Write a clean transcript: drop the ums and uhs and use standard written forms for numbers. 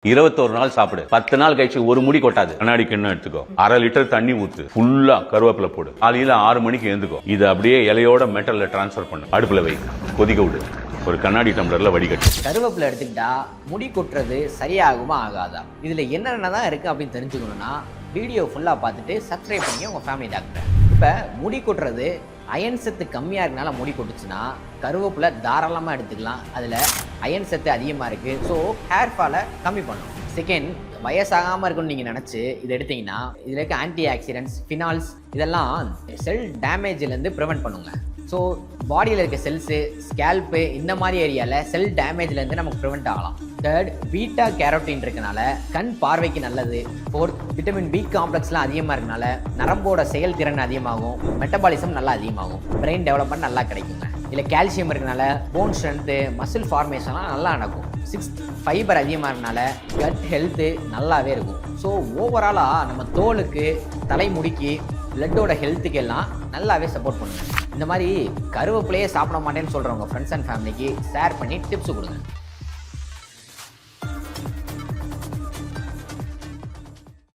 21 நாள் சாப்பிடு. 10 நாள் கழிச்சு ஒரு முடி கொட்டாது. கண்ணாடி கிண்ணம் எடுத்துக்கோ, 1/2 லிட்டர் தண்ணி ஊத்து, ஃபுல்லா கருவேப்பிலை போடு, காலையில 6 மணிக்கு எழுந்துக்கோ. இதை அப்படியே இலையோட மெட்டல்ல டிரான்ஸ்ஃபர் பண்ணு, அடுப்புல வை, கொதிக்க விடு, ஒரு கண்ணாடி டம்ளர்ல வடிகட்டு. கருவேப்பிலை எடுத்துக்கிட்டா முடி கொட்டுறது சரியாகுமா ஆகாதா, இதுல என்னென்னதான் இருக்கு அப்படின்னு தெரிஞ்சுக்கணும்னா வீடியோ ஃபுல்லா பார்த்துட்டு சப்ஸ்கிரைப் பண்ணி உங்க ஃபேமிலி டாக்டர். இப்போ முடி கொட்டுறது அயன் சத்து கம்மியாக இருக்கனால முடி கொட்டுச்சுன்னா கருவேப்பிலை தாராளமாக எடுத்துக்கலாம். அதில் அயன் சத்து அதிகமாக இருக்குது. ஸோ ஹேர் ஃபாலை கம்மி பண்ணும். செகண்ட், வயசாகாமல் இருக்குன்னு நீங்கள் நினச்சி இதை எடுத்தீங்கன்னா இதில் இருக்க ஆன்டி ஆக்சிடென்ட்ஸ், ஃபினால்ஸ் இதெல்லாம் செல் டேமேஜ்லேருந்து ப்ரிவெண்ட் பண்ணுங்க. ஸோ பாடியில் இருக்க செல்ஸு, ஸ்கேல்ப்பு இந்த மாதிரி ஏரியாவில் செல் டேமேஜ்லேருந்து நமக்கு ப்ரிவெண்ட் ஆகலாம். தேர்ட், பீட்டா கேரோட்டின் இருக்கனால கண் பார்வைக்கு நல்லது. ஃபோர்த், விட்டமின் பி காம்ப்ளெக்ஸ்லாம் அதிகமாக இருக்கனால நரம்போட செயல்திறன் அதிகமாகும், மெட்டபாலிசம் நல்லா அதிகமாகும், பிரெயின் டெவலப்மெண்ட் நல்லா கிடைக்குங்க. இதில் கால்சியம் இருக்கனால போன் ஸ்ட்ரென்த்து, மசில் ஃபார்மேஷன்லாம் நல்லா நடக்கும். சிக்ஸ்த், ஃபைபர் அதிகமாக இருக்கனால கட் ஹெல்த்து நல்லாவே இருக்கும். ஸோ ஓவராலாக நம்ம தோலுக்கு, தலைமுடிக்கு, பிளட்டோட ஹெல்த்துக்கு எல்லாம் நல்லாவே சப்போர்ட் பண்ணுங்க. இந்த மாதிரி கருவேப்பிலையே சாப்பிட மாட்டேன்னு சொல்கிறவங்க ஃப்ரெண்ட்ஸ் அண்ட் ஃபேமிலிக்கு ஷேர் பண்ணி டிப்ஸ் கொடுங்க.